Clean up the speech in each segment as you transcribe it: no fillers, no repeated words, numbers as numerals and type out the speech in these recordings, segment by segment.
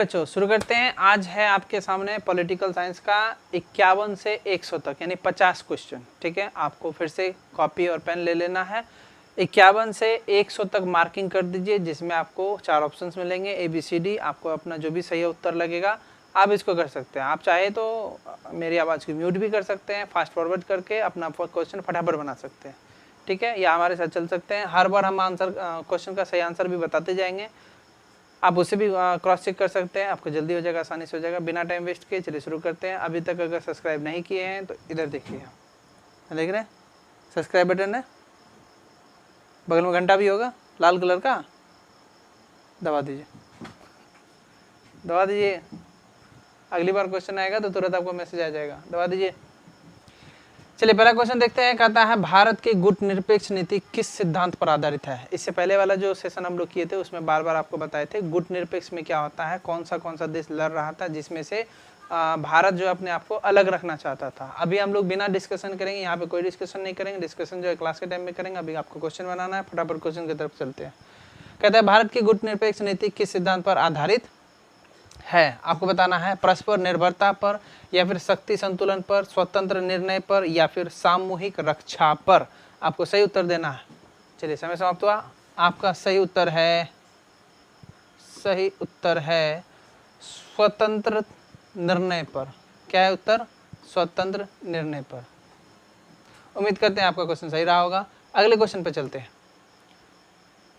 बच्चों शुरू करते हैं। आज है आपके सामने पॉलिटिकल साइंस का 51 से 100 तक यानी 50 क्वेश्चन। ठीक है, आपको फिर से कॉपी और पेन ले लेना है। 51 से 100 तक मार्किंग कर दीजिए, जिसमें आपको 4 ऑप्शंस मिलेंगे ABCD। आपको अपना जो भी सही उत्तर लगेगा आप इसको कर सकते हैं। आप चाहे तो मेरी आवाज़ को म्यूट भी कर सकते हैं, फास्ट फॉरवर्ड करके अपना क्वेश्चन फटाफट बना सकते हैं। ठीक है, या हमारे साथ चल सकते हैं। हर बार हम आंसर क्वेश्चन का सही आंसर भी बताते जाएंगे, आप उसे भी क्रॉस चेक कर सकते हैं। आपको जल्दी हो जाएगा, आसानी से हो जाएगा, बिना टाइम वेस्ट किए। चलिए शुरू करते हैं। अभी तक अगर सब्सक्राइब नहीं किए हैं तो इधर देखिए, देख रहे हैं सब्सक्राइब बटन है, बगल में घंटा भी होगा लाल कलर का, दबा दीजिए, दबा दीजिए। अगली बार क्वेश्चन आएगा तो तुरंत आपको मैसेज आ जाएगा, दबा दीजिए। चलिए पहला क्वेश्चन देखते हैं। कहता है भारत की गुट निरपेक्ष नीति किस सिद्धांत पर आधारित है। इससे पहले वाला जो सेशन हम लोग किए थे उसमें बार बार आपको बताए थे गुट निरपेक्ष में क्या होता है, कौन सा देश लड़ रहा था जिसमें से भारत जो अपने आप को अलग रखना चाहता था। अभी हम लोग बिना डिस्कशन करेंगे, यहाँ पे कोई डिस्कशन नहीं करेंगे, डिस्कशन जो है क्लास के टाइम में करेंगे। अभी आपको क्वेश्चन बनाना है, फटाफट क्वेश्चन की तरफ चलते हैं। कहता है भारत की गुट निरपेक्ष नीति किस सिद्धांत पर आधारित है। आपको बताना है परस्पर निर्भरता पर, या फिर शक्ति संतुलन पर, स्वतंत्र निर्णय पर, या फिर सामूहिक रक्षा पर। आपको सही उत्तर देना है। चलिए समय समाप्त हुआ। आपका सही उत्तर है स्वतंत्र निर्णय पर। क्या है उत्तर? स्वतंत्र निर्णय पर। उम्मीद करते हैं आपका क्वेश्चन सही रहा होगा। अगले क्वेश्चन पे चलते हैं।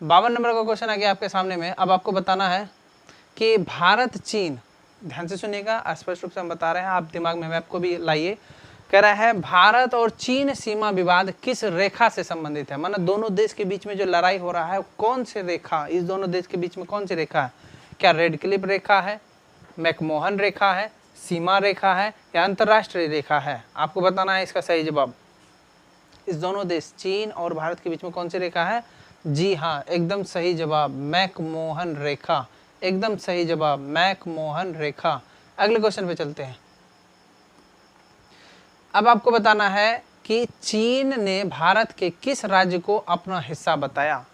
52 नंबर का क्वेश्चन आ गया आपके सामने में। अब आपको बताना है कि भारत चीन, ध्यान से सुनिएगा, स्पष्ट रूप से हम बता रहे हैं, आप दिमाग में मैप को भी लाइए। कह रहा है भारत और चीन सीमा विवाद किस रेखा से संबंधित है। माना दोनों देश के बीच में जो लड़ाई हो रहा है कौन से रेखा, इस दोनों देश के बीच में कौन सी रेखा है। क्या रेड क्लिफ रेखा है, मैकमोहन रेखा है, सीमा रेखा है, या अंतरराष्ट्रीय रेखा है। आपको बताना है इसका सही जवाब। इस दोनों देश चीन और भारत के बीच में कौन सी रेखा है। जी हाँ, एकदम सही जवाब, मैकमोहन रेखा। एकदम सही जवाब, मैकमोहन रेखा। अगले क्वेश्चन पे चलते हैं। अब आपको बताना है कि चीन ने भारत के किस राज्य को अपना हिस्सा बताया।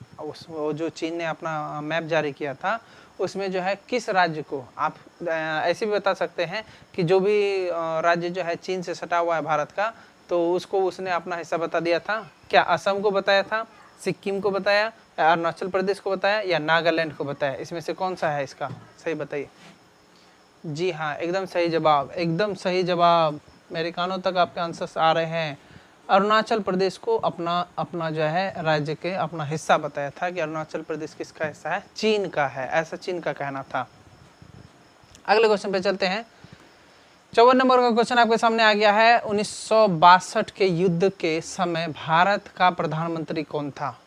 वो जो चीन ने अपना मैप जारी किया था उसमें जो है किस राज्य को, आप ऐसे भी बता सकते हैं कि जो भी राज्य जो है चीन से सटा हुआ है भारत का, तो उसको उसने अपना हिस्सा बता दिया था। क्या असम को बताया था, सिक्किम को बताया, अरुणाचल प्रदेश को बताया, या नागालैंड को बताया। इसमें से कौन सा है इसका सही बताइए। जी हाँ, एकदम सही जवाब, एकदम सही जवाब। मेरे कानों तक आपके आंसर्स आ रहे हैं। अरुणाचल प्रदेश को अपना जो है राज्य के अपना हिस्सा बताया था कि अरुणाचल प्रदेश किसका हिस्सा है, चीन का है, ऐसा चीन का कहना था। अगले क्वेश्चन पे चलते हैं। 54 नंबर का क्वेश्चन आपके सामने आ गया है। 1962 के युद्ध के समय भारत का प्रधानमंत्री कौन था।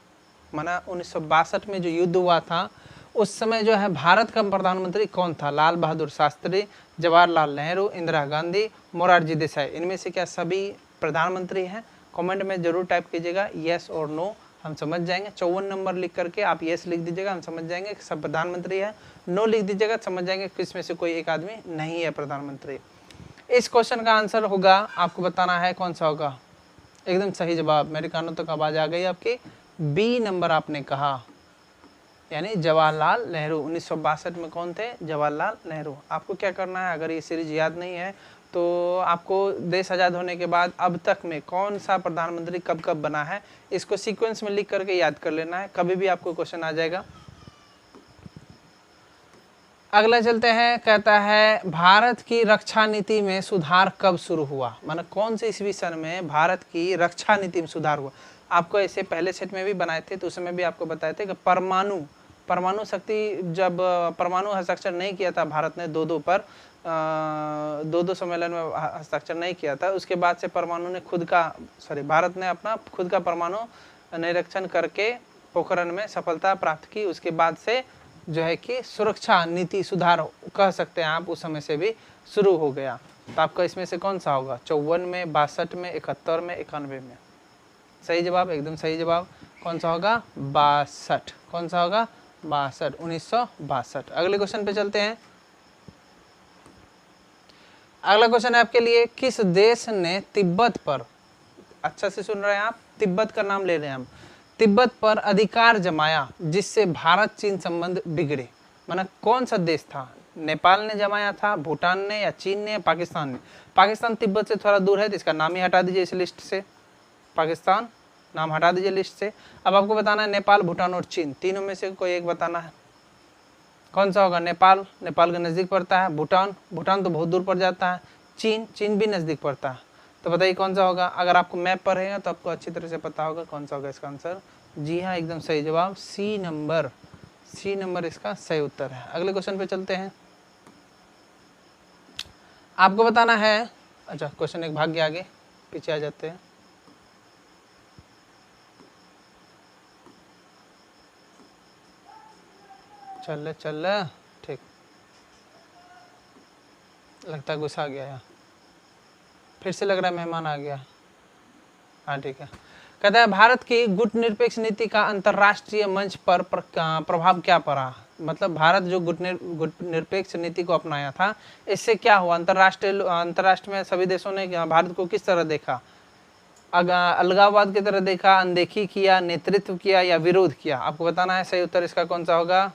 माना 1962 में जो युद्ध हुआ था उस समय जो है भारत का प्रधानमंत्री कौन था। लाल बहादुर शास्त्री, जवाहरलाल नेहरू, इंदिरा गांधी, मोरारजी देसाई। इनमें से क्या सभी प्रधानमंत्री हैं। कमेंट में जरूर टाइप कीजिएगा यस और नो, हम समझ जाएंगे। 54 नंबर लिख करके आप यस लिख दीजिएगा, हम समझ जाएंगे कि सब प्रधानमंत्री है। नो लिख दीजिएगा, समझ जाएंगे कि इसमें से कोई एक आदमी नहीं है प्रधानमंत्री। इस क्वेश्चन का आंसर होगा, आपको बताना है कौन सा होगा। एकदम सही जवाब, मेरे कानों तक आवाज आ गई आपकी। बी नंबर आपने कहा, यानी जवाहरलाल नेहरू। 1962 में कौन थे, जवाहरलाल नेहरू। आपको क्या करना है, अगर ये सीरीज याद नहीं है तो आपको देश आज़ाद होने के बाद अब तक में कौन सा प्रधानमंत्री कब कब बना है इसको सीक्वेंस में लिख करके याद कर लेना है, कभी भी आपको क्वेश्चन आ जाएगा। अगला चलते हैं। कहता है भारत की रक्षा नीति में सुधार कब शुरू हुआ। माना कौन से ईस्वी सन में भारत की रक्षा नीति में सुधार हुआ। आपको ऐसे पहले सेट में भी बनाए थे तो उस समय भी आपको बताए थे कि परमाणु शक्ति, जब परमाणु हस्ताक्षर नहीं किया था भारत ने दो सम्मेलन में हस्ताक्षर नहीं किया था, उसके बाद से भारत ने अपना खुद का परमाणु निरीक्षण करके पोखरण में सफलता प्राप्त की। उसके बाद से जो है कि सुरक्षा नीति सुधार कह सकते हैं आप, उस समय से भी शुरू हो गया। तो आपका इसमें से कौन सा होगा, 54 में, 62 में, 71 में, 91 में। सही जवाब, एकदम सही जवाब। कौन सा होगा, 62। कौन सा होगा, 62, 1962। अगले क्वेश्चन पे चलते हैं। अगला क्वेश्चन है आपके लिए, किस देश ने तिब्बत पर, अच्छा से सुन रहे हैं आप, तिब्बत का नाम ले रहे हैं हम, तिब्बत पर अधिकार जमाया जिससे भारत चीन संबंध बिगड़े। माना कौन सा देश था, नेपाल ने जमाया था, भूटान ने या चीन ने या पाकिस्तान ने? पाकिस्तान तिब्बत से थोड़ा दूर है तो इसका नाम ही हटा दीजिए इस लिस्ट से, पाकिस्तान नाम हटा दीजिए लिस्ट से। अब आपको बताना है नेपाल, भूटान और चीन, तीनों में से कोई एक बताना है। कौन सा होगा? नेपाल, नेपाल के नज़दीक पड़ता है। भूटान, भूटान तो बहुत दूर पड़ जाता है। चीन, चीन भी नज़दीक पड़ता है। तो बताइए कौन सा होगा? अगर आपको मैप पर रहेगा तो आपको अच्छी तरह से पता होगा कौन सा होगा इसका आंसर। जी हाँ, एकदम सही जवाब सी नंबर, सी नंबर इसका सही उत्तर है। अगले क्वेश्चन पे चलते हैं। आपको बताना है, अच्छा क्वेश्चन एक भाग गया आगे, पीछे आ जाते हैं। चल चल, ठीक, लगता है गुस्सा आ गया है, फिर से लग रहा है मेहमान आ गया। हाँ ठीक है। कहता है भारत की गुटनिरपेक्ष नीति का अंतर्राष्ट्रीय मंच पर प्रभाव क्या पड़ा? मतलब भारत जो गुटनिरपेक्ष नीति को अपनाया था, इससे क्या हुआ? अंतर्राष्ट्र में सभी देशों ने भारत को किस तरह देखा? अलगाववाद की तरह देखा, अनदेखी किया, नेतृत्व किया या विरोध किया? आपको बताना है सही उत्तर इसका कौन सा होगा।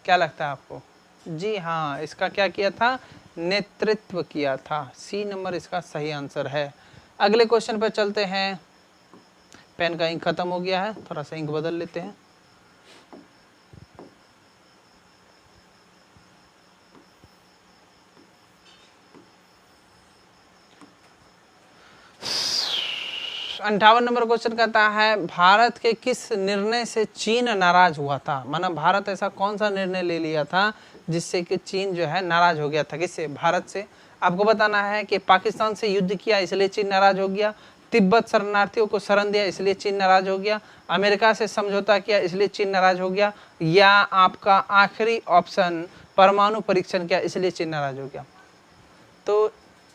क्या लगता है आपको? जी हाँ, इसका क्या किया था? नेतृत्व किया था। सी नंबर इसका सही आंसर है। अगले क्वेश्चन पर चलते हैं। पेन का इंक खत्म हो गया है, थोड़ा सा इंक बदल लेते हैं। अंठावन नंबर क्वेश्चन कहता है भारत के किस निर्णय से चीन नाराज हुआ था? माना भारत ऐसा कौन सा निर्णय ले लिया था जिससे कि चीन जो है नाराज हो गया था? किससे? भारत से। आपको बताना है कि पाकिस्तान से युद्ध किया इसलिए चीन नाराज हो गया, तिब्बत शरणार्थियों को शरण दिया इसलिए चीन नाराज हो गया, अमेरिका से समझौता किया इसलिए चीन नाराज हो गया, या आपका आखिरी ऑप्शन परमाणु परीक्षण किया इसलिए चीन नाराज हो गया? तो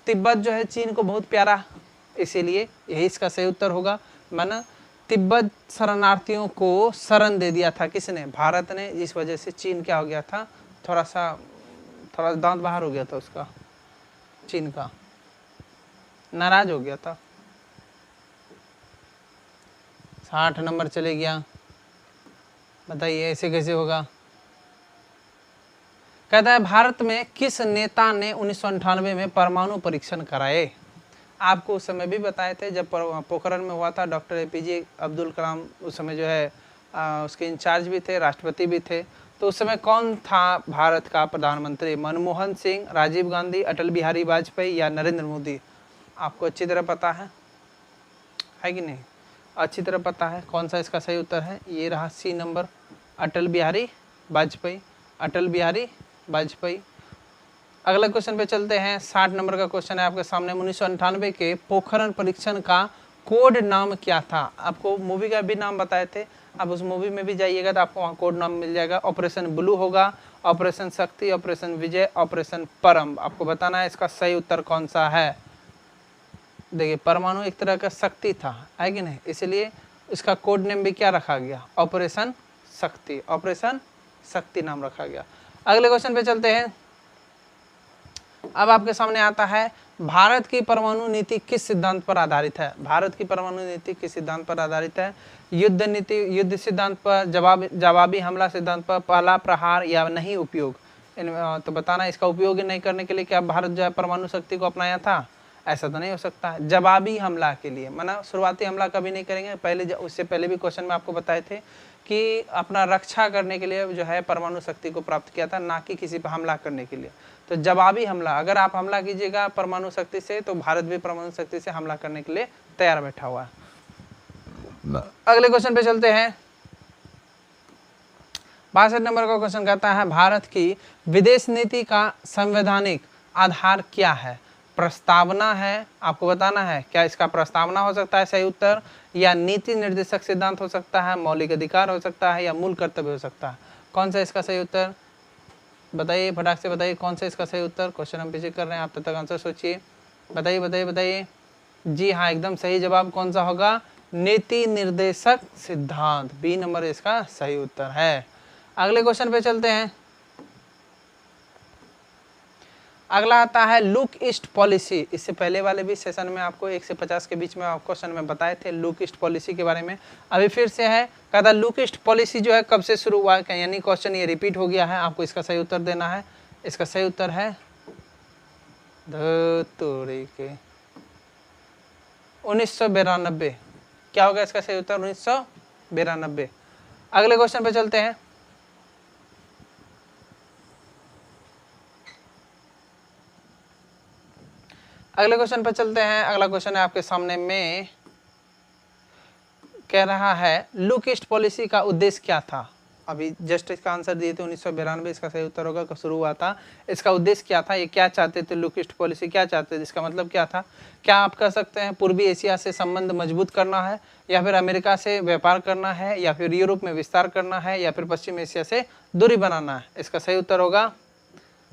तिब्बत जो है चीन को बहुत प्यारा, इसीलिए यही इसका सही उत्तर होगा। माना तिब्बत शरणार्थियों को शरण दे दिया था किसने? भारत ने। इस वजह से चीन क्या हो गया था? थोड़ा दांत बाहर हो गया था उसका, चीन का, नाराज हो गया था। 60 नंबर चले गया, बताइए ऐसे कैसे होगा? कहता है भारत में किस नेता ने 1998 में परमाणु परीक्षण कराए? आपको उस समय भी बताए थे जब पोखरण में हुआ था, डॉक्टर APJ अब्दुल कलाम उस समय जो है उसके इंचार्ज भी थे, राष्ट्रपति भी थे। तो उस समय कौन था भारत का प्रधानमंत्री? मनमोहन सिंह, राजीव गांधी, अटल बिहारी वाजपेयी या नरेंद्र मोदी? आपको अच्छी तरह पता है कि नहीं? अच्छी तरह पता है कौन सा इसका सही उत्तर है। ये रहा सी नंबर, अटल बिहारी वाजपेयी, अटल बिहारी वाजपेयी। अगला क्वेश्चन पे चलते हैं। 60 नंबर का क्वेश्चन है आपके सामने। 1998 के पोखरण परीक्षण का कोड नाम क्या था? आपको मूवी का भी नाम बताए थे, आप उस मूवी में भी जाइएगा तो आपको वहाँ कोड नाम मिल जाएगा। ऑपरेशन ब्लू होगा, ऑपरेशन शक्ति, ऑपरेशन विजय, ऑपरेशन परम। आपको बताना है इसका सही उत्तर कौन सा है। देखिए परमाणु एक तरह का शक्ति था, है कि नहीं, इसलिए इसका कोड नेम भी क्या रखा गया? ऑपरेशन शक्ति, ऑपरेशन शक्ति नाम रखा गया। अगले क्वेश्चन पे चलते हैं। अब आपके सामने आता है भारत की परमाणु नीति किस सिद्धांत पर आधारित है? भारत की परमाणु नीति किस सिद्धांत पर आधारित है? युद्ध नीति, युद्ध सिद्धांत पर, जवाबी हमला सिद्धांत पर, पहला प्रहार या नहीं उपयोग? तो बताना इसका उपयोग नहीं करने के लिए क्या भारत जो है परमाणु शक्ति को अपनाया था? ऐसा तो नहीं हो सकता है। जवाबी हमला के लिए, माना शुरुआती हमला कभी नहीं करेंगे, पहले उससे पहले भी क्वेश्चन में आपको बताए थे कि अपना रक्षा करने के लिए जो है परमाणु शक्ति को प्राप्त किया था, ना कि किसी पर हमला करने के लिए। तो जवाबी हमला, अगर आप हमला कीजिएगा परमाणु शक्ति से तो भारत भी परमाणु शक्ति से हमला करने के लिए तैयार बैठा हुआ है। अगले क्वेश्चन पे चलते हैं। 62 नंबर का क्वेश्चन कहता है भारत की विदेश नीति का संवैधानिक आधार क्या है? प्रस्तावना है, आपको बताना है क्या इसका प्रस्तावना हो सकता है सही उत्तर, या नीति निर्देशक सिद्धांत हो सकता है, मौलिक अधिकार हो सकता है, या मूल कर्तव्य हो सकता है? कौन सा इसका सही उत्तर? बताइए फटाक से बताइए कौन सा इसका सही उत्तर। क्वेश्चन हम पीछे कर रहे हैं, आप तब तक आंसर सोचिए। बताइए बताइए बताइए। जी हाँ, एकदम सही जवाब कौन सा होगा? नीति निर्देशक सिद्धांत, बी नंबर इसका सही उत्तर है। अगले क्वेश्चन पे चलते हैं। अगला आता है लुक ईस्ट पॉलिसी। इससे पहले वाले भी सेशन में आपको 1 से 50 के बीच में आप क्वेश्चन में बताए थे लुक ईस्ट पॉलिसी के बारे में। अभी फिर से है, कहता लुक ईस्ट पॉलिसी जो है कब से शुरू हुआ है, यानी क्वेश्चन ये रिपीट हो गया है, आपको इसका सही उत्तर देना है। इसका सही उत्तर है धतूरी के 1992। क्या होगा इसका सही उत्तर? 1992। अगले क्वेश्चन पे चलते हैं। अगले क्वेश्चन पर चलते हैं। अगला क्वेश्चन है आपके सामने में, कह रहा है लुक ईस्ट पॉलिसी का उद्देश्य क्या था। अभी जस्ट इसका आंसर दिए थे 1992, इसका सही उत्तर होगा कब शुरू हुआ था। इसका उद्देश्य क्या था, ये क्या चाहते थे, लुक ईस्ट पॉलिसी क्या चाहते थे, इसका मतलब क्या था। क्या आप कह सकते हैं पूर्वी एशिया से संबंध मजबूत करना है, या फिर अमेरिका से व्यापार करना है, या फिर यूरोप में विस्तार करना है, या फिर पश्चिम एशिया से दूरी बनाना है। इसका सही उत्तर होगा,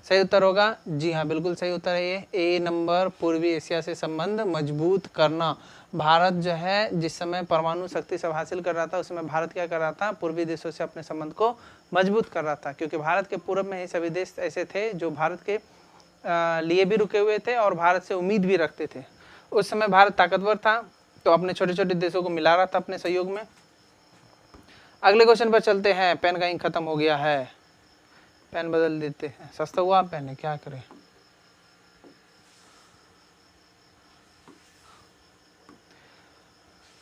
सही उत्तर होगा जी हाँ, बिल्कुल सही उत्तर है ये ए नंबर, पूर्वी एशिया से संबंध मजबूत करना। भारत जो है जिस समय परमाणु शक्ति सब हासिल कर रहा था, उस समय भारत क्या कर रहा था, पूर्वी देशों से अपने संबंध को मजबूत कर रहा था, क्योंकि भारत के पूर्व में ही सभी देश ऐसे थे जो भारत के लिए भी रुके हुए थे और भारत से उम्मीद भी रखते थे। उस समय भारत ताकतवर था, तो अपने छोटे छोटे देशों को मिला रहा था अपने सहयोग में। अगले क्वेश्चन पर चलते हैं। पेन का इंक खत्म हो गया है, पेन बदल देते हैं, सस्ता हुआ पेन है, क्या करें।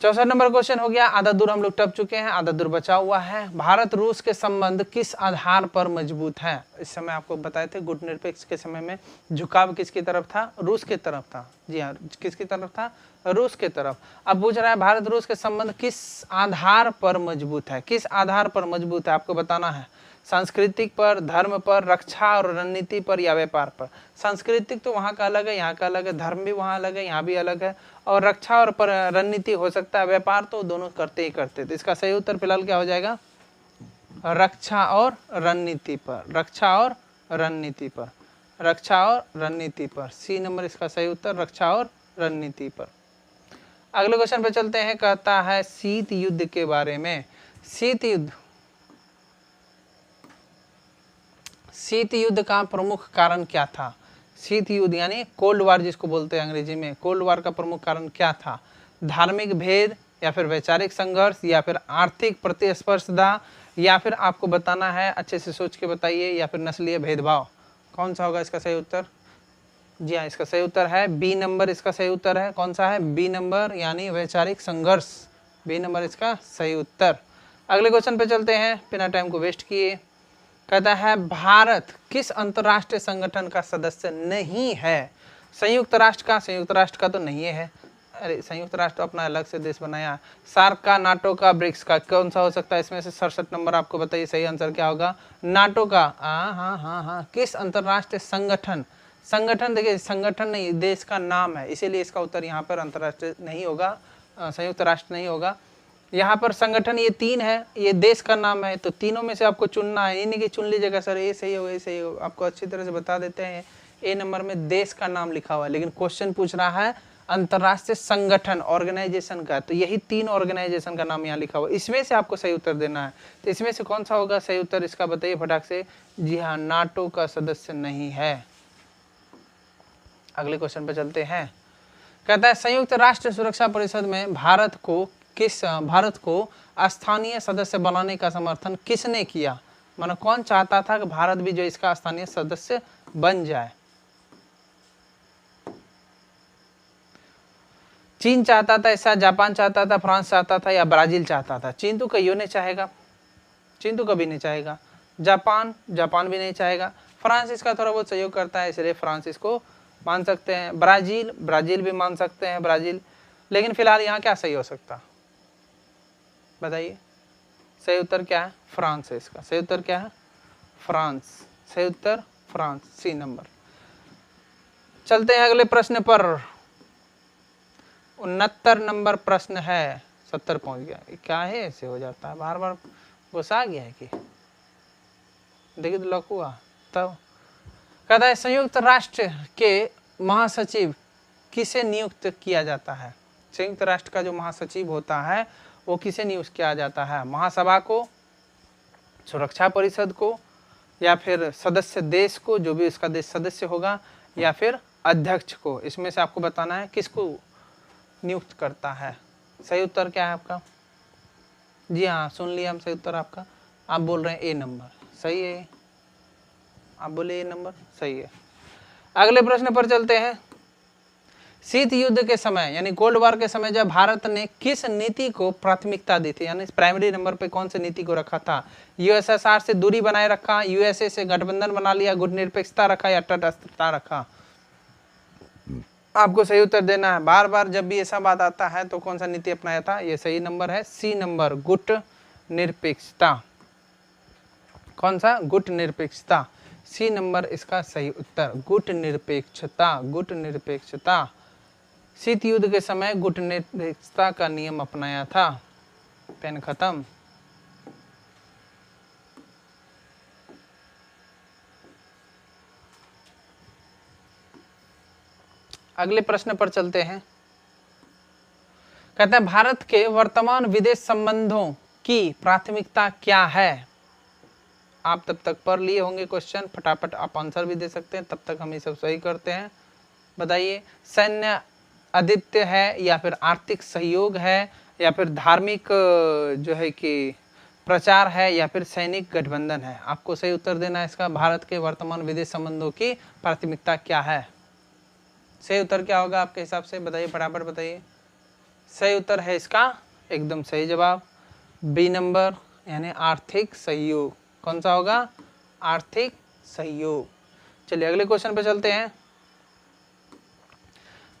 चौसठ नंबर क्वेश्चन हो गया। आधा दूर हम लोग टप चुके हैं, आधा दूर बचा हुआ है। भारत रूस के संबंध किस आधार पर मजबूत है। इस समय आपको बताए थे गुटनिरपेक्ष के समय में झुकाव किसकी तरफ था, रूस की तरफ था। जी हाँ, किसकी तरफ था, रूस की तरफ। अब पूछ रहा है भारत रूस के संबंध किस आधार पर मजबूत है, किस आधार पर मजबूत है आपको बताना है। सांस्कृतिक पर, धर्म पर, रक्षा और रणनीति पर, या व्यापार पर। सांस्कृतिक तो वहाँ का अलग है, यहाँ का अलग है, धर्म भी वहाँ अलग है, यहाँ भी अलग है, और रक्षा और पर रणनीति हो सकता है, व्यापार तो दोनों करते ही करते। तो इसका सही उत्तर फिलहाल क्या हो जाएगा, रक्षा और रणनीति पर, रक्षा और रणनीति पर, रक्षा और रणनीति पर। सी नंबर इसका सही उत्तर, रक्षा और रणनीति पर। अगले क्वेश्चन पे चलते हैं। कहता है शीत युद्ध के बारे में। शीत युद्ध, शीत युद्ध का प्रमुख कारण क्या था। शीत युद्ध यानी कोल्ड वार जिसको बोलते हैं अंग्रेजी में, कोल्ड वार का प्रमुख कारण क्या था। धार्मिक भेद, या फिर वैचारिक संघर्ष, या फिर आर्थिक प्रतिस्पर्धा, या फिर आपको बताना है, अच्छे से सोच के बताइए, या फिर नस्लीय भेदभाव। कौन सा होगा इसका सही उत्तर। जी हाँ, इसका सही उत्तर है बी नंबर, इसका सही उत्तर है। कौन सा है, बी नंबर, यानी वैचारिक संघर्ष। बी नंबर इसका सही उत्तर। अगले क्वेश्चन पे चलते हैं बिना टाइम को वेस्ट किए। कहता है भारत किस अंतर्राष्ट्रीय संगठन का सदस्य नहीं है। संयुक्त राष्ट्र का तो नहीं है। अरे संयुक्त राष्ट्र अपना अलग से देश बनाया। सार्क का, नाटो का, ब्रिक्स का, कौन सा हो सकता है इसमें से। 67 नंबर आपको बताइए सही आंसर क्या होगा, नाटो का। हाँ, किस अंतर्राष्ट्रीय संगठन, संगठन देखिए संगठन नहीं, देश का नाम है, इसीलिए इसका उत्तर यहाँ पर अंतर्राष्ट्रीय नहीं होगा, संयुक्त राष्ट्र नहीं होगा। यहाँ पर संगठन ये 3 है, ये देश का नाम है, तो तीनों में से आपको चुनना है। ये नहीं कि चुन लीजिएगा सर ये सही होगा, ये सही होगा, आपको अच्छी तरह से बता देते हैं। ए नंबर में देश का नाम लिखा हुआ है, लेकिन क्वेश्चन पूछ रहा है अंतर्राष्ट्रीय संगठन, ऑर्गेनाइजेशन का, तो यही 3 ऑर्गेनाइजेशन का नाम यहाँ लिखा हुआ है, इसमें से आपको सही उत्तर देना है। तो इसमें से कौन सा होगा सही उत्तर, इसका बताइए फटाक से। जी हाँ, नाटो का सदस्य नहीं है। अगले क्वेश्चन पर चलते हैं। कहता है संयुक्त राष्ट्र सुरक्षा परिषद में भारत को स्थानीय सदस्य बनाने का समर्थन किसने किया। मानो कौन चाहता था कि भारत भी जो इसका स्थानीय सदस्य बन जाए। चीन चाहता था ऐसा, जापान चाहता था, फ्रांस चाहता था, या ब्राजील चाहता था। चीन तो कहियो नहीं चाहेगा, चीन तो कभी नहीं चाहेगा। जापान भी नहीं चाहेगा। फ्रांस इसका थोड़ा बहुत सहयोग करता है, इसलिए फ्रांस इसको मान सकते हैं। ब्राजील भी मान सकते हैं, ब्राजील। लेकिन फिलहाल यहाँ क्या सही हो सकता बताइए। सही उत्तर क्या है, फ्रांस है इसका सही उत्तर क्या है, फ्रांस। सही उत्तर फ्रांस, सी नंबर। चलते हैं अगले प्रश्न पर। 69 नंबर प्रश्न है। 70 पहुंच गया, क्या है ऐसे हो जाता है, बार बार घुसा गया है कि देखिए तो लॉक हुआ। तब कहता है संयुक्त राष्ट्र के महासचिव किसे नियुक्त किया जाता है। संयुक्त राष्ट्र का जो महासचिव होता है वो किसे नियुक्त किया जाता है। महासभा को, सुरक्षा परिषद को, या फिर सदस्य देश को, जो भी उसका देश सदस्य होगा, या फिर अध्यक्ष को? इसमें से आपको बताना है किसको नियुक्त करता है। सही उत्तर क्या है आपका? जी हाँ, सुन लिया हम, सही उत्तर आपका। आप बोल रहे हैं ए नंबर, सही है। आप बोले ए नंबर, सही है। अगले प्रश्न पर चलते हैं। शीत युद्ध के समय यानी कोल्ड वॉर के समय जब भारत ने किस नीति को प्राथमिकता दी थी, यानी प्राइमरी नंबर पे कौन सी नीति को रखा था? यूएसएसआर से दूरी बनाए रखा, यूएसए से गठबंधन बना लिया, गुटनिरपेक्षता रखा या तटस्थता रखा? आपको सही उत्तर देना है। बार बार जब भी ऐसा बात आता है तो कौन सा नीति अपनाया था? ये सही नंबर है, सी नंबर, गुट निरपेक्षता। कौन सा? गुट निरपेक्षता। सी नंबर इसका सही उत्तर, गुट निरपेक्षता। गुट निरपेक्षता। शीत युद्ध के समय गुट निरपेक्षता का नियम अपनाया था। पेन खत्म। अगले प्रश्न पर चलते हैं। कहते हैं भारत के वर्तमान विदेश संबंधों की प्राथमिकता क्या है? आप तब तक पढ़ लिए होंगे क्वेश्चन, फटाफट आप आंसर भी दे सकते हैं, तब तक हम ये सब सही करते हैं। बताइए, सैन्य आदित्य है या फिर आर्थिक सहयोग है या फिर धार्मिक जो है कि प्रचार है या फिर सैनिक गठबंधन है? आपको सही उत्तर देना है इसका। भारत के वर्तमान विदेश संबंधों की प्राथमिकता क्या है? सही उत्तर क्या होगा आपके हिसाब से? बताइए, फटाफट बताइए। सही उत्तर है इसका एकदम सही जवाब, बी नंबर, यानी आर्थिक सहयोग। कौन सा होगा? आर्थिक सहयोग। चलिए अगले क्वेश्चन पे चलते हैं।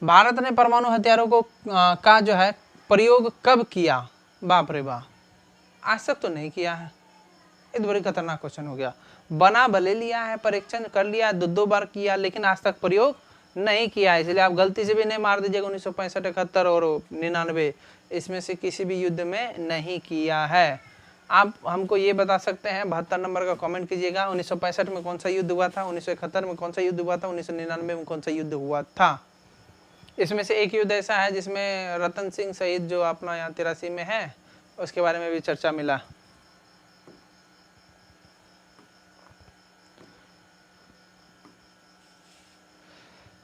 भारत ने परमाणु हथियारों को का जो है प्रयोग कब किया? बाप रे बाप, आज तक तो नहीं किया है। ये तो बड़ी खतरनाक क्वेश्चन हो गया। बना भले लिया है, परीक्षण कर लिया, दो बार किया, लेकिन आज तक प्रयोग नहीं किया है। इसलिए आप गलती से भी नहीं मार दीजिएगा 1965, 71 और 99, इसमें से किसी भी युद्ध में नहीं किया है। आप हमको ये बता सकते हैं, 72 नंबर का कमेंट कीजिएगा, 1965 में कौन सा युद्ध हुआ था, 1971 में कौन सा युद्ध हुआ था, 1999 में कौन सा युद्ध हुआ था? इसमें से एक युद्ध ऐसा है जिसमें रतन सिंह शहीद जो अपना यहाँ 83 में है, उसके बारे में भी चर्चा मिला।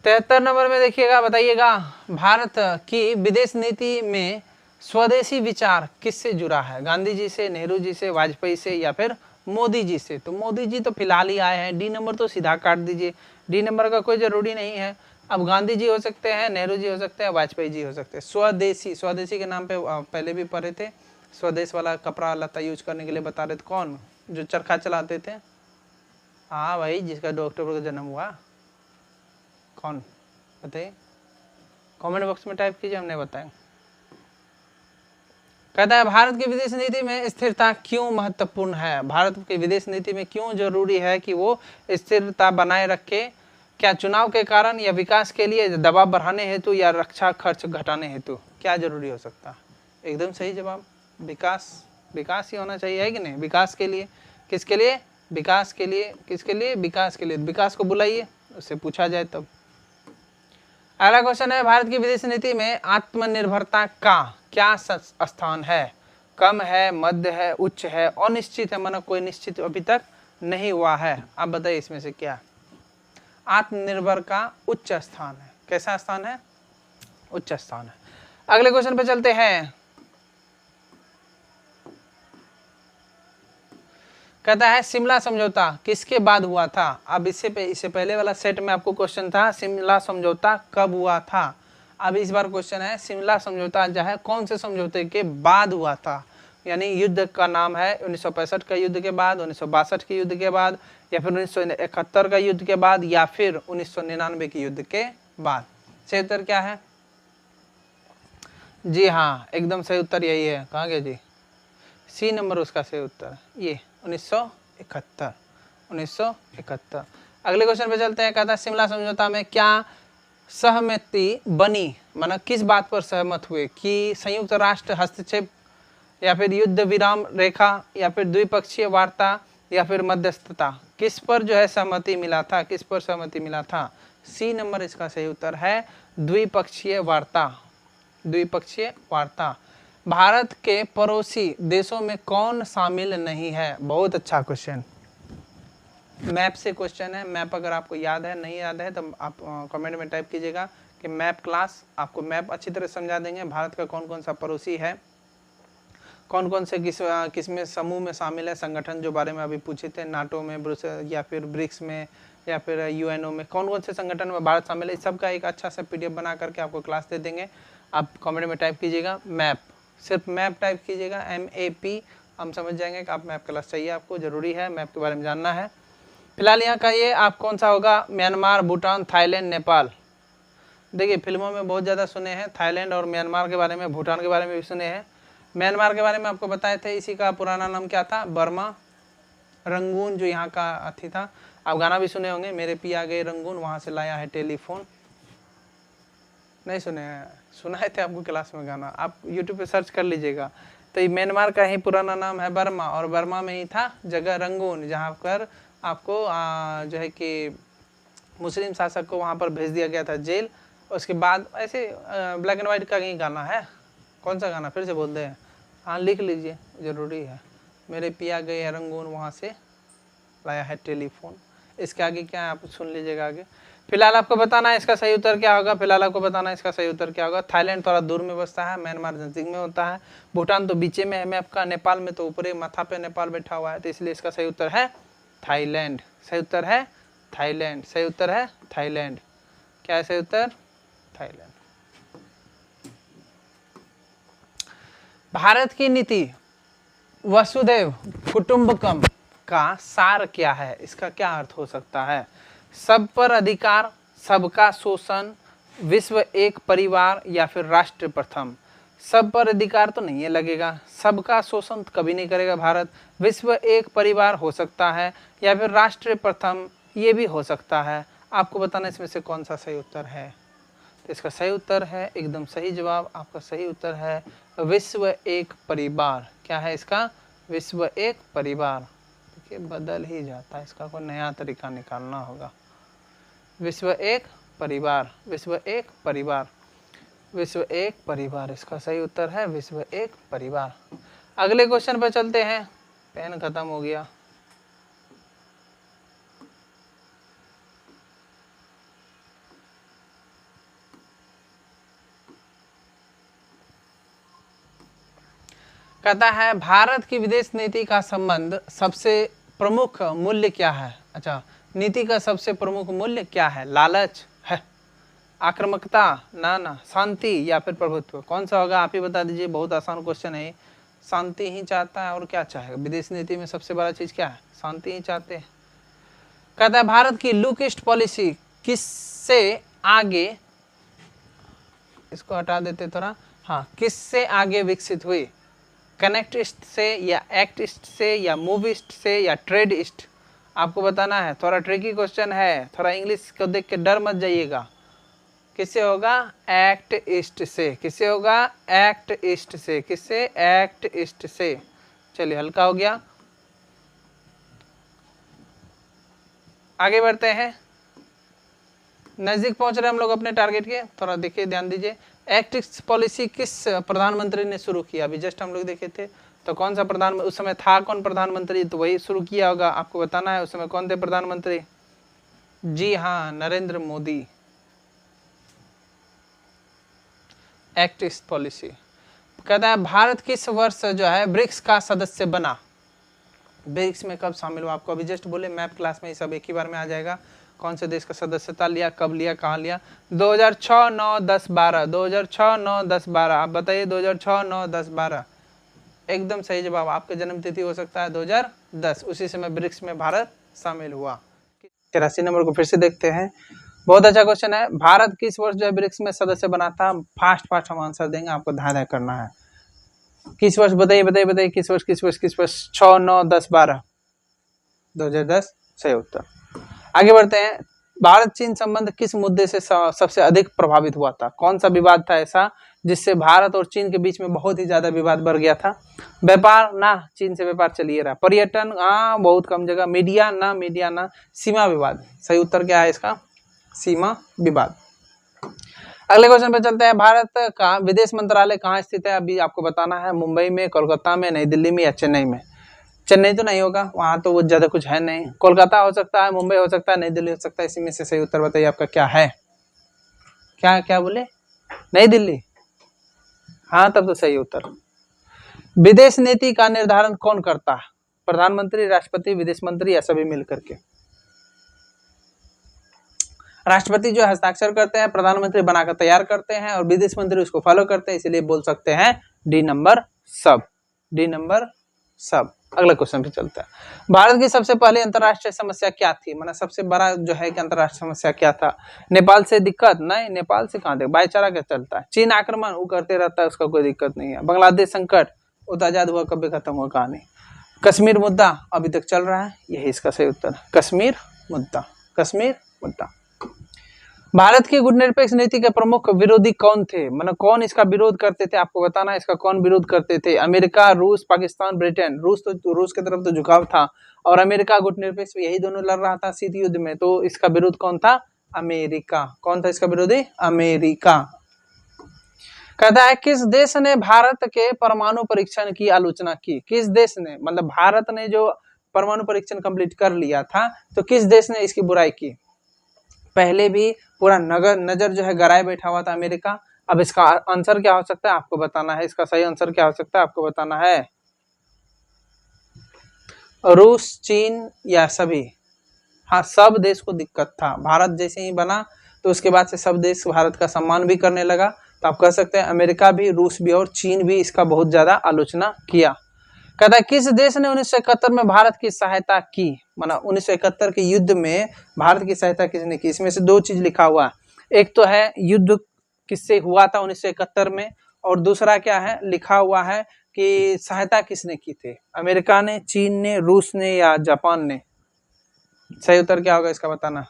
तिहत्तर नंबर में देखिएगा, बताइएगा भारत की विदेश नीति में स्वदेशी विचार किससे जुड़ा है? गांधी जी से, नेहरू जी से, वाजपेयी से या फिर मोदी जी से? तो मोदी जी तो फिलहाल ही आए हैं, डी नंबर तो सीधा काट दीजिए, डी नंबर का कोई जरूरी नहीं है। अब गांधी जी हो सकते हैं, नेहरू जी हो सकते हैं, वाजपेयी जी हो सकते हैं। स्वदेशी, स्वदेशी के नाम पे पहले भी पढ़े थे, स्वदेश वाला कपड़ा लता यूज करने के लिए बता रहे थे। कौन? जो चरखा चलाते थे। हाँ भाई, जिसका डॉक्टर का जन्म हुआ, कौन बताइए? कमेंट बॉक्स में टाइप कीजिए, हमने बताया। कहता है भारत की विदेश नीति में स्थिरता क्यों महत्वपूर्ण है? भारत की विदेश नीति में क्यों जरूरी है कि वो स्थिरता बनाए रखे? क्या चुनाव के कारण या विकास के लिए, दबाव बढ़ाने हेतु या रक्षा खर्च घटाने हेतु? क्या जरूरी हो सकता है? एकदम सही जवाब, विकास। विकास ही होना चाहिए, है कि नहीं? विकास के लिए, किसके लिए? विकास के लिए। किसके लिए? विकास के लिए। विकास को बुलाइए, उससे पूछा जाए तब। अगला क्वेश्चन है, भारत की विदेश नीति में आत्मनिर्भरता का क्या स्थान है? कम है, मध्य है, उच्च है, अनिश्चित है, माना कोई निश्चित अभी तक नहीं हुआ है? आप बताइए इसमें से क्या? आत्मनिर्भर का उच्च स्थान है। कैसा स्थान है? उच्च स्थान है। अगले क्वेश्चन पे चलते हैं। कहता है शिमला समझौता किसके बाद हुआ था? अब इससे पहले वाला सेट में आपको क्वेश्चन था शिमला समझौता कब हुआ था। अब इस बार क्वेश्चन है शिमला समझौता जो है कौन से समझौते के बाद हुआ था? यानी युद्ध का नाम है 1965 का युद्ध के बाद, 1962 के युद्ध के बाद, या फिर 1971 का युद्ध के बाद, या फिर 1999 के युद्ध के बाद। सही उत्तर क्या है? जी हाँ, एकदम सही उत्तर यही है। कहाँ गया जी? सी नंबर उसका सही उत्तर, ये 1971। 1971। अगले क्वेश्चन पे चलते हैं। कहता है शिमला समझौता में क्या सहमति बनी? माना किस बात पर सहमत हुए? कि संयुक्त राष्ट्र हस्तक्षेप, या फिर युद्ध विराम रेखा, या फिर द्विपक्षीय वार्ता, या फिर मध्यस्थता? किस पर जो है सहमति मिला था? किस पर सहमति मिला था? सी नंबर इसका सही उत्तर है, द्विपक्षीय वार्ता। द्विपक्षीय वार्ता। भारत के पड़ोसी देशों में कौन शामिल नहीं है? बहुत अच्छा क्वेश्चन। मैप से क्वेश्चन है। मैप अगर आपको याद है, नहीं याद है तो आप कमेंट में टाइप कीजिएगा कि मैप क्लास। आपको मैप अच्छी तरह समझा देंगे, भारत का कौन कौन सा पड़ोसी है, कौन कौन से किस में समूह में शामिल है, संगठन जो बारे में अभी पूछे थे, नाटो में, या फिर ब्रिक्स में, या फिर यूएनओ में, कौन कौन से संगठन में भारत शामिल है, इस सब का एक अच्छा सा पीडीएफ बना करके आपको क्लास दे देंगे। आप कमेंट में टाइप कीजिएगा मैप, सिर्फ मैप टाइप कीजिएगा, MAP, हम समझ जाएंगे कि आप मैप क्लास चाहिए, आपको ज़रूरी है, मैप के बारे में जानना है। फिलहाल यहाँ का ये आप कौन सा होगा, म्यांमार, भूटान, थाईलैंड, नेपाल। देखिए फिल्मों में बहुत ज़्यादा सुने हैं थाईलैंड और म्यांमार के बारे में, भूटान के बारे में भी सुने हैं। म्यांमार के बारे में आपको बताए थे, इसी का पुराना नाम क्या था, बर्मा। रंगून जो यहाँ का अथी था, आप गाना भी सुने होंगे, मेरे पिया गए रंगून, वहाँ से लाया है टेलीफोन। नहीं सुने हैं, सुनाए थे आपको क्लास में गाना, आप यूट्यूब पे सर्च कर लीजिएगा। तो ये म्यांमार का ही पुराना नाम है बर्मा, और बर्मा में ही था जगह रंगून, जहाँ पर आपको जो है कि मुस्लिम शासक को वहाँ पर भेज दिया गया था जेल। उसके बाद ऐसे ब्लैक एंड वाइट का ही गाना है, कौन सा गाना फिर से बोल दे, हाँ लिख लीजिए, ज़रूरी है। मेरे पिया गए हैं रंगून, वहाँ से लाया है टेलीफोन। इसके आगे क्या है आप सुन लीजिएगा आगे। फिलहाल आपको बताना है इसका सही उत्तर क्या होगा, फिलहाल आपको बताना है इसका सही उत्तर क्या होगा। थाईलैंड थोड़ा दूर में बसता है, म्यांमार नजदीक में होता है, भूटान तो बीचे में है मैप का, नेपाल में तो ऊपरी माथा पे नेपाल बैठा हुआ है, तो इसलिए इसका सही उत्तर है थाईलैंड। सही उत्तर है थाईलैंड, सही उत्तर है थाईलैंड। क्या है सही उत्तर, थाईलैंड। भारत की नीति वसुधैव कुटुंबकम का सार क्या है, इसका क्या अर्थ हो सकता है। सब पर अधिकार, सबका शोषण, विश्व एक परिवार, या फिर राष्ट्र प्रथम। सब पर अधिकार तो नहीं है लगेगा, सबका शोषण तो कभी नहीं करेगा भारत, विश्व एक परिवार हो सकता है, या फिर राष्ट्र प्रथम ये भी हो सकता है। आपको बताना इसमें से कौन सा सही उत्तर है। तो इसका सही उत्तर है, एकदम सही जवाब आपका सही उत्तर है विश्व एक परिवार। क्या है इसका, विश्व एक परिवार। देखिए बदल ही जाता है, इसका कोई नया तरीका निकालना होगा। विश्व एक परिवार, विश्व एक परिवार, विश्व एक परिवार, इसका सही उत्तर है विश्व एक परिवार। अगले क्वेश्चन पर चलते हैं, पेन खत्म हो गया। कहता है भारत की विदेश नीति का संबंध सबसे प्रमुख मूल्य क्या है। अच्छा, नीति का सबसे प्रमुख मूल्य क्या है, लालच है, आक्रामकता, ना, शांति, या फिर प्रभुत्व। कौन सा होगा आप ही बता दीजिए, बहुत आसान क्वेश्चन है। शांति ही चाहता है और क्या चाहेगा, विदेश नीति में सबसे बड़ा चीज क्या है, शांति ही चाहते हैं। कहता है भारत की लुक ईस्ट पॉलिसी किससे आगे, इसको हटा देते थोड़ा, हाँ, किससे आगे विकसित हुई, कनेक्ट ईस्ट से, या एक्ट ईस्ट से, या मूव ईस्ट से, या ट्रेड ईस्ट। आपको बताना है, थोड़ा ट्रिकी क्वेश्चन है, थोड़ा इंग्लिश को देख के डर मत जाइएगा। किससे होगा, एक्ट ईस्ट से। किससे होगा, एक्ट ईस्ट से। किससे, एक्ट ईस्ट से। चलिए हल्का हो गया, आगे बढ़ते हैं, नजदीक पहुंच रहे हम लोग अपने टारगेट के। थोड़ा देखिए, ध्यान दीजिए, एक्ट ईस्ट पॉलिसी किस प्रधानमंत्री ने शुरू किया, अभी जस्ट हम लोग देखे थे। तो कौन सा प्रधान, उस समय था कौन प्रधानमंत्री, तो वही शुरू किया होगा। आपको बताना है उस समय कौन थे प्रधानमंत्री। जी हाँ, Narendra Modi. Act east policy. कहता है भारत किस वर्ष जो है ब्रिक्स का सदस्य बना। ब्रिक्स में कब शामिल हुआ, आपको अभी जस्ट बोले मैप क्लास में, ये सब एक ही बार में आ जाएगा। कौन से देश का सदस्यता लिया, कब लिया, कहाँ लिया। 2006, 9, 10, 12। 2006, 9, 10, 12। आप बताइए 2006, 9, 10, 12। एकदम सही जवाब, आपका जन्म तिथि हो सकता है 2010, उसी समय ब्रिक्स में भारत शामिल हुआ। 83 नंबर को फिर से देखते हैं, बहुत अच्छा क्वेश्चन है। भारत किस वर्ष जो है ब्रिक्स में सदस्य बना था। फास्ट हम आंसर देंगे, आपको ध्यान करना है। किस वर्ष, बताइए बताइए बताइए, किस वर्ष किस वर्ष किस वर्ष। 6, 9, 10, 12। 2010 सही उत्तर। आगे बढ़ते हैं, भारत चीन संबंध किस मुद्दे से सबसे अधिक प्रभावित हुआ था। कौन सा विवाद था ऐसा जिससे भारत और चीन के बीच में बहुत ही ज्यादा विवाद बढ़ गया था। व्यापार ना, चीन से व्यापार चलिए रहा। पर्यटन, हाँ बहुत कम जगह। मीडिया ना, मीडिया ना। सीमा विवाद। सही उत्तर क्या है इसका, सीमा विवाद। अगले क्वेश्चन पे चलते हैं, भारत का विदेश मंत्रालय कहाँ स्थित है। अभी आपको बताना है, मुंबई में, कोलकाता में, नई दिल्ली में, या चेन्नई में। चेन्नई तो नहीं होगा, वहां तो वो ज्यादा कुछ है नहीं। कोलकाता हो सकता है, मुंबई हो सकता है, नई दिल्ली हो सकता है। इसी में से सही उत्तर बताइए आपका क्या है। क्या क्या बोले? नई दिल्ली। हाँ, तब तो सही उत्तर। विदेश नीति का निर्धारण कौन करता है? प्रधानमंत्री, राष्ट्रपति, विदेश मंत्री या सभी मिलकर के? राष्ट्रपति जो हस्ताक्षर करते हैं, प्रधानमंत्री बनाकर तैयार करते हैं और विदेश मंत्री उसको फॉलो करते हैं, इसलिए बोल सकते हैं डी नंबर सब। डी नंबर सब। अगला क्वेश्चन पे चलता है। भारत की सबसे पहली अंतरराष्ट्रीय समस्या क्या थी? मतलब सबसे बड़ा जो है कि अंतरराष्ट्रीय समस्या क्या था? नेपाल से दिक्कत? नहीं, नेपाल से कहाँ देख, भाईचारा क्या चलता है। चीन आक्रमण वो करते रहता है, उसका कोई दिक्कत नहीं है। बांग्लादेश संकट, वो तो आजाद हुआ कभी खत्म हुआ कहानी। कश्मीर मुद्दा अभी तक चल रहा है, यही इसका सही उत्तर है, कश्मीर मुद्दा। कश्मीर मुद्दा। भारत की गुटनिरपेक्ष नीति के प्रमुख विरोधी कौन थे? मतलब कौन इसका विरोध करते थे, आपको बताना है। इसका कौन विरोध करते थे? अमेरिका, रूस, पाकिस्तान, ब्रिटेन। रूस की तरफ तो झुकाव था और अमेरिका गुटनिरपेक्ष, यही दोनों लड़ रहा था शीत युद्ध में, तो इसका विरोध कौन था? अमेरिका। कौन था इसका विरोधी? अमेरिका। कहता है किस देश ने भारत के परमाणु परीक्षण की आलोचना की? किस देश ने, मतलब भारत ने जो परमाणु परीक्षण कंप्लीट कर लिया था, तो किस देश ने इसकी बुराई की? पहले भी पूरा नजर जो है गड़ाए बैठा हुआ था अमेरिका। अब इसका आंसर क्या हो सकता है आपको बताना है। इसका सही आंसर क्या हो सकता है आपको बताना है। रूस, चीन या सभी? हाँ, सब देश को दिक्कत था। भारत जैसे ही बना तो उसके बाद से सब देश भारत का सम्मान भी करने लगा। तो आप कह सकते हैं अमेरिका भी, रूस भी और चीन भी इसका बहुत ज्यादा आलोचना किया। कहता है किस देश ने 1971 में भारत की सहायता की? मतलब 1971 के युद्ध में भारत की सहायता किसने की? इसमें से दो चीज लिखा हुआ है। एक तो है युद्ध किससे हुआ था 1971 में, और दूसरा क्या है लिखा हुआ है कि सहायता किसने की थी? अमेरिका ने, चीन ने, रूस ने या जापान ने? सही उत्तर क्या होगा इसका बताना।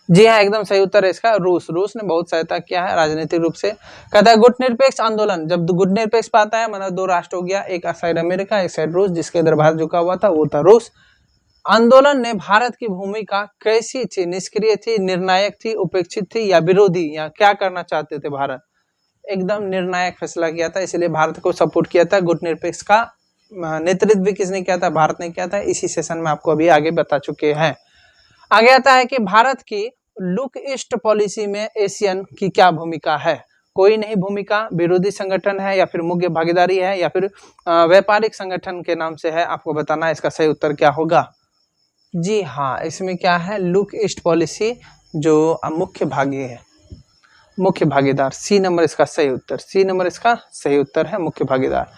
जी हाँ, एकदम सही उत्तर है इसका रूस। रूस ने बहुत सहायता किया है राजनीतिक रूप से। कहता है गुटनिरपेक्ष आंदोलन, जब गुटनिरपेक्ष पाता है मतलब दो राष्ट्र हो गया, एक साइड अमेरिका एक साइड रूस, जिसके इधर भारत झुका हुआ था वो था रूस। आंदोलन ने भारत की भूमिका कैसी थी? निष्क्रिय थी, निर्णायक थी, उपेक्षित थी या विरोधी, या क्या करना चाहते थे भारत? एकदम निर्णायक फैसला किया था, इसलिए भारत को सपोर्ट किया था। गुटनिरपेक्ष का नेतृत्व भी किसने किया था? भारत ने किया था। इसी सेशन में आपको अभी आगे बता चुके हैं। आगे आता है कि भारत की लुक ईस्ट पॉलिसी में एशियन की क्या भूमिका है? कोई नहीं भूमिका, विरोधी संगठन है या फिर मुख्य भागीदारी है या फिर व्यापारिक संगठन के नाम से है? आपको बताना है इसका सही उत्तर क्या होगा। जी हाँ, इसमें क्या है लुक ईस्ट पॉलिसी जो मुख्य भागी है, मुख्य भागीदार। सी नंबर इसका सही उत्तर, सी नंबर इसका सही उत्तर है मुख्य भागीदार।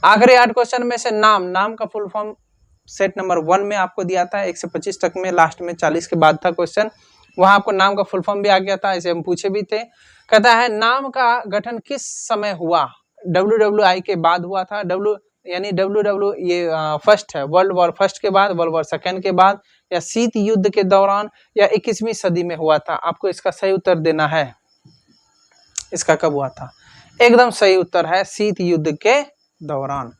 आखिरी 8 क्वेश्चन में से नाम का फुल फॉर्म सेट नंबर 1 में आपको दिया था 1 से 25 तक में, लास्ट में 40 के बाद था क्वेश्चन, वहां आपको नाम का फुल फॉर्म भी आ गया था, इसे हम पूछे भी थे। कहता है नाम का गठन किस समय हुआ? WWI के बाद हुआ था, यानी WW ये फर्स्ट है, वर्ल्ड वॉर फर्स्ट के बाद, वर्ल्ड वॉर सेकेंड के बाद, या शीत युद्ध के दौरान, या 21वीं सदी में हुआ था? आपको इसका सही उत्तर देना है। इसका कब हुआ था? एकदम सही उत्तर है शीत युद्ध के दौरान।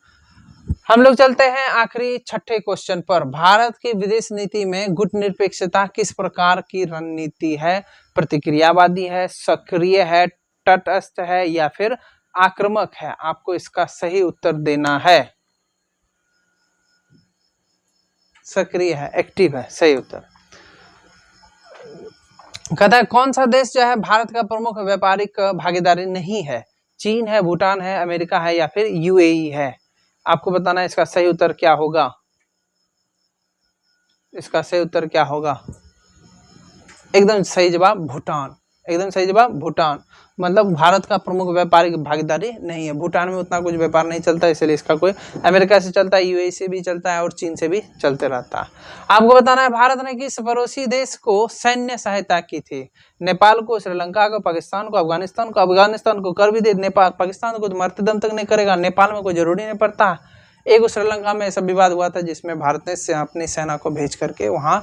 हम लोग चलते हैं आखिरी छठे क्वेश्चन पर। भारत की विदेश नीति में गुटनिरपेक्षता किस प्रकार की रणनीति है? प्रतिक्रियावादी है, सक्रिय है, तटस्थ है या फिर आक्रामक है? आपको इसका सही उत्तर देना है। सक्रिय है, एक्टिव है, सही उत्तर। कहता है कौन सा देश जो है भारत का प्रमुख व्यापारिक भागीदारी नहीं है? चीन है, भूटान है, अमेरिका है या फिर UAE है? आपको बताना है इसका सही उत्तर क्या होगा। इसका सही उत्तर क्या होगा? एकदम सही जवाब भूटान। एकदम सही जवाब भूटान। मतलब भारत का प्रमुख व्यापारिक भागीदारी नहीं है। भूटान में उतना कुछ व्यापार नहीं चलता, इसलिए इसका कोई, अमेरिका से चलता है, UAE से भी चलता है और चीन से भी चलते रहता है। आपको बताना है भारत ने किस पड़ोसी देश को सैन्य सहायता की थी? नेपाल को, श्रीलंका को, पाकिस्तान को, अफगानिस्तान को? अफगानिस्तान को कर भी दे, नेपाल पाकिस्तान को तो मरते दम तक नहीं करेगा, नेपाल में कोई जरूरी नहीं पड़ता। एक श्रीलंका में ऐसा विवाद हुआ था जिसमें भारत ने अपनी सेना को भेज करके वहां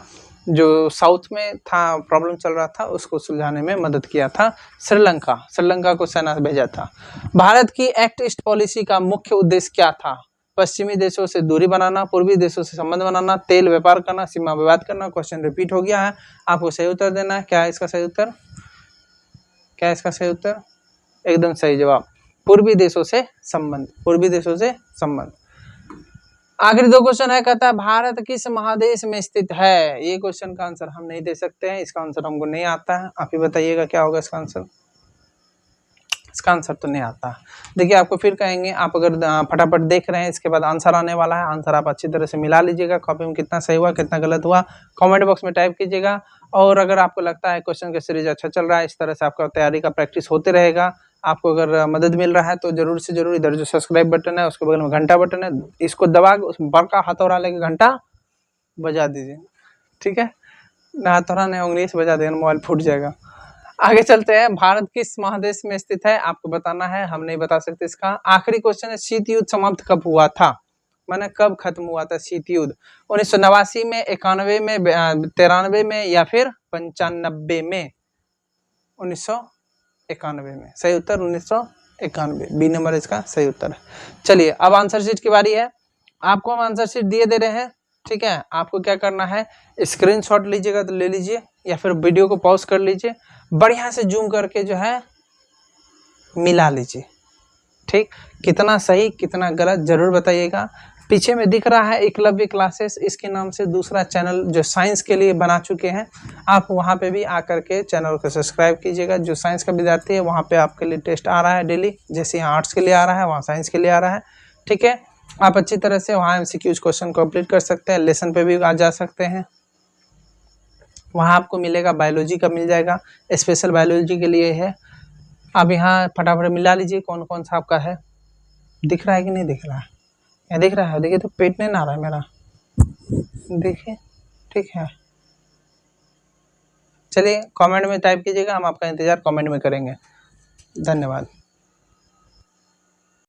जो साउथ में था प्रॉब्लम चल रहा था उसको सुलझाने में मदद किया था। श्रीलंका को सेना भेजा था। भारत की एक्ट ईस्ट पॉलिसी का मुख्य उद्देश्य क्या था? पश्चिमी देशों से दूरी बनाना, पूर्वी देशों से संबंध बनाना, तेल व्यापार करना, सीमा विवाद करना? क्वेश्चन रिपीट हो गया है, आपको सही उत्तर देना है। क्या है इसका सही उत्तर? क्या है इसका सही उत्तर? एकदम सही जवाब पूर्वी देशों से संबंध, पूर्वी देशों से संबंध। आखिरी 2 क्वेश्चन है, कहता है भारत किस महादेश में स्थित है। ये क्वेश्चन का आंसर हम नहीं दे सकते हैं, इसका आंसर हमको नहीं आता है। आप ही बताइएगा क्या होगा इसका आंसर। इसका आंसर तो नहीं आता। देखिए आपको फिर कहेंगे, आप अगर फटाफट देख रहे हैं, इसके बाद आंसर आने वाला है। आंसर आप अच्छी तरह से मिला लीजिएगा, कॉपी में कितना सही हुआ कितना गलत हुआ कमेंट बॉक्स में टाइप कीजिएगा। और अगर आपको लगता है क्वेश्चन का सीरीज अच्छा चल रहा है, इस तरह से आपका तैयारी का प्रैक्टिस होते रहेगा, आपको अगर मदद मिल रहा है तो जरूर से जरूर इधर जो सब्सक्राइब बटन है उसके बगल में घंटा बटन है, इसको दबा के उसमें बड़का हथौड़ा लेके घंटा बजा दीजिए, ठीक है ना। हथौड़ा नहीं, उंगली से बजा देगा, मोबाइल फूट जाएगा। आगे चलते हैं, भारत किस महादेश में स्थित है आपको बताना है, हम नहीं बता सकते इसका। आखिरी क्वेश्चन है, शीत युद्ध समाप्त कब हुआ था, माने कब खत्म हुआ था शीत युद्ध। 1989 में, 91 में, 93 में या फिर 95 में। 1991 में सही उत्तर, 1991 बी नंबर इसका सही उत्तर है। चलिए अब आंसर शीट की बारी है। आपको हम आंसर शीट दे रहे हैं, ठीक है। आपको क्या करना है, स्क्रीनशॉट लीजिएगा तो ले लीजिए, या फिर वीडियो को पॉज कर लीजिए, बढ़िया से जूम करके जो है मिला लीजिए, ठीक। कितना सही कितना गलत जरूर बताइएगा। पीछे में दिख रहा है एकलव्य क्लासेस, इसके नाम से दूसरा चैनल जो साइंस के लिए बना चुके हैं, आप वहां पे भी आकर के चैनल को सब्सक्राइब कीजिएगा। जो साइंस का विद्यार्थी है वहां पे आपके लिए टेस्ट आ रहा है डेली, जैसे यहाँ आर्ट्स के लिए आ रहा है वहाँ साइंस के लिए आ रहा है, ठीक है। आप अच्छी तरह से वहाँ MCQ क्वेश्चन कंप्लीट कर सकते हैं, लेसन पे भी आ जा सकते हैं। वहाँ आपको मिलेगा बायोलॉजी का मिल जाएगा, स्पेशल बायोलॉजी के लिए है। अब यहाँ फटाफट मिला लीजिए कौन कौन सा आपका है। दिख रहा है कि नहीं दिख रहा है, या दिख रहा है, देखिए तो पेट नहीं ना आ रहा है मेरा, देखिए, ठीक है। चलिए कमेंट में टाइप कीजिएगा, हम आपका इंतजार कमेंट में करेंगे। धन्यवाद।